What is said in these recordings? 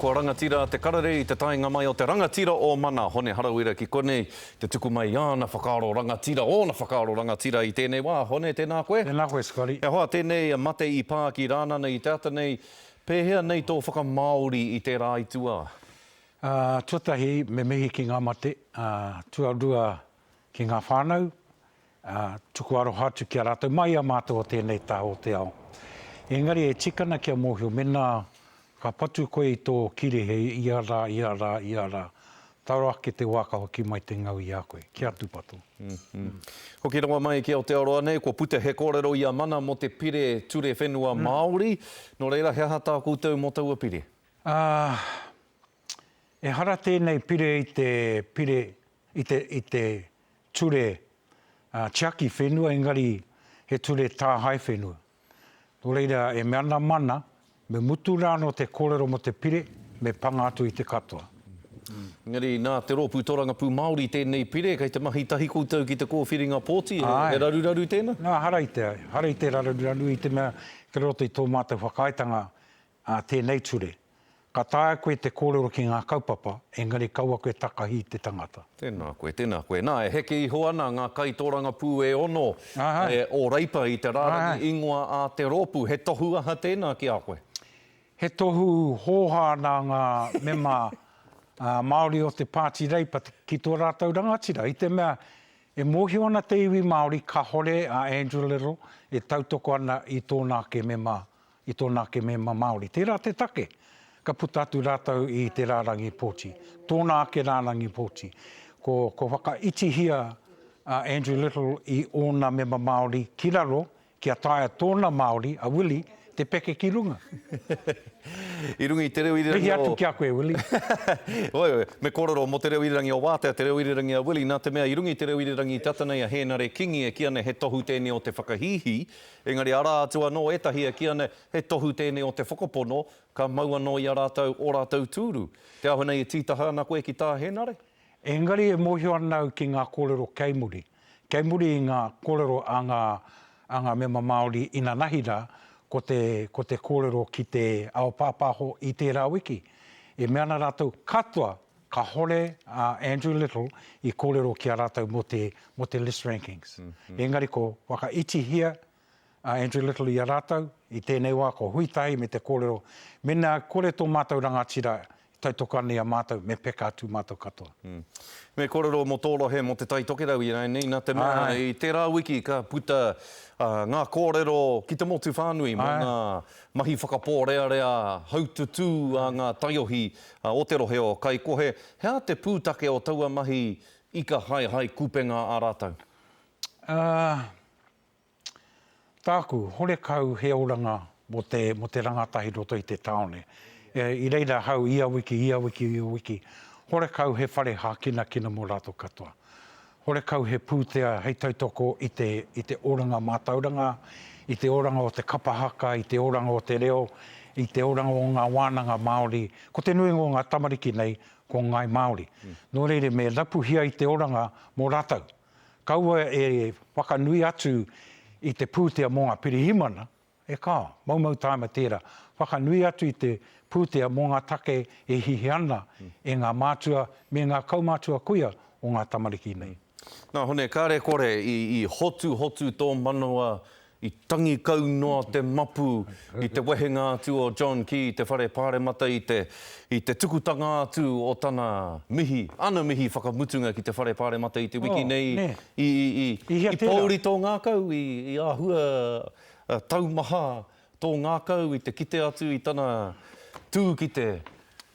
Ko rangatira te karare I te tainga mai o te rangatira o mana. Hone harawira ki konei te tuku mai ana whakaaro rangatira, ona whakaaro rangatira I tēnei wā. Hone tēnā koe? Tēnā koe, Scotty. E hoa tēnei mate I pā ki rāna nei I tāta nei. Pēhea nei tō whakamaori I te rā I tua? Tuatahi me mihi ki ngā mate, tuarua ki ngā whānau, tuku aro hatu ki a rātou, mai a mātou o tēnei tā o te ao. Engari e tikana kia mōhio, mena ka patu koe I tō kire hei ia rā. Taro ake te wākaho ki mai te ngau I a koe, kia tūpato. Ko ki ronga mai ki Aotearoa nei, ko pute he kōrero I a mana mo te pire ture whenua Māori. No reira, he hata koutou mo taua pire? E hara tēnei pire I te ture tiaki whenua, engari he ture tāhai whenua. Nō reira, e meana mana, me mutu rāno te kōrero mo te pire, me panga atu I te katoa. Ngari, nā te rōpū Tōrangapū Māori tēnei pire, kei te mahi tahi koutou ki te kōwhiringa pōti, e raruraru tēnā? Nā, hara I te raruraru I te mea, ke roto I tō mātou whakaitanga tēnei ture. Ka tāia koe te kōrero ki ngā kaupapa, engari kaua koe takahi te tangata. Tēnā koe. Nā, e heke iho ana ngā kai Tōrangapū e ono, o reipa I te rārangi ingoa a te rōpū. He tohu aha tēnā ki a koe? He tohu hōhā nā ngā mema Māori o te Pāti reipa ki tō rātou rangatira. I te mea, e mōhio ana te iwi Māori ka hore a Andrew Little, e tautoko ana I tōnā ke mema Māori. Tērā te take. Ka puta atu rātou I te rārangi pōti. Tōnā ke rārangi pōti. Ko whakaitihia Andrew Little I ōna mema Māori ki raro, kia taia tōna Māori, a Willie, te peke ki runga. I rungi te reo irirangi Rihi atu kia koe, Willie. Oi, me kōrero mo te reo irirangi o Wātea, te reo irirangi a Willie, nā te mea I rungi te reo irirangi I tatanei a Hēnare Kingi e kiane he tohu tēnei o te whakahihi, engari ara atua no etahi e kiane he tohu tēnei o te whakapono, ka maua no I a rātou o rātou tūru. Te aho nei e tītaha ana koe ki tā Hēnare? Engari e mōhio anau ki ngā kōrero keimuri. Keimuri I ngā kōrero a ngā mema Māori ina nahira, ko te kōrero ki te ao pāpāho I tērā wiki. E meana rātou katoa ka hore Andrew Little I kōrero ki a rātou mo te list rankings. Engari ko wakaitihia Andrew Little I a rātou, I tēnei wā ko huitahi me te kōrero. Mena kore tō mātou rangatira, taitoka nei a mātou, me peka atu mātou katoa. Me kōrero mo tōrohe mo te taitokerau I nei, nā te mea I tērā wiki ka puta ngā kōrero ki te motu whānui, mo ngā mahi whakapōrea haututu a ngā taiohi o te rohe o kai kohe. Hea te pūtake o taua mahi I ka hai kupenga a rātou? Tāku, hore kau he oranga mo te rangatahi roto I te taone. I reira hau ia wiki. Hore kau he whare hākina mo rātou katoa. Hore kau he pūtea hei tautoko I te oranga mātauranga, I te oranga o te kapahaka, I te oranga o te reo, I te oranga o ngā wānanga Māori. Ko te nui o ngā tamariki nei, ko ngai Māori. Nō reire me rapuhia I te oranga mō rātou. Kaua e whakanui atu I te pūtea mō ngā pirihimana, e kā, maumau tāma tērā. Whakanui atu I te pūtea mō ngā take e hihi ana e ngā mātua, me ngā kaumātua kuia o ngā tamariki nei. Nā, hone, kāre kore I hotu tō manua, I tangi kau noa te mapu, I te wehenga atu o John Key, te whare pāremata I te tukutanga atu o tana mihi, ana mihi whakamutunga ki te whare pāremata I te wiki nei, I pauri tō ngā kau, I āhua taumaha tō ngā kau, I te kite atu I tana tū ki te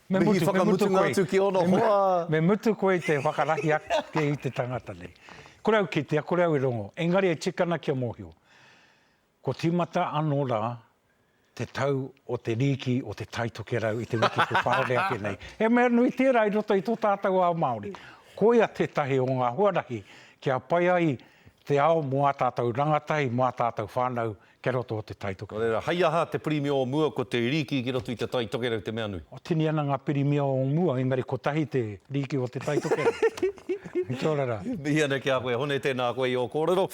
mihi whakamutunga atu ki ono hoa. Me mutu koe te whakarahi ake I te tangata nei. Kore au kitea, kore au I rongo. Engari e tikana kia mōhio. Ko timata anō rā te tau o te riki o te taitoke rau I te wiki ko whaore ake nei. E mea nui tērā I roto I tō tātou ao Māori. Koia te tahi o ngā huarahi kia pai ai te ao mō tātou rangatahi, mō tātou whānau ke roto o te taitoke. Hai aha te pirimia o mua ko te riki ki roto I te taitoke rau te mea nui? O tini ana ngā pirimia o mua, engari ko tahi te riki o te taitoke rau. Kia ora rā. Mihi ana ki a koe, hone tēnā koe I o kōrero.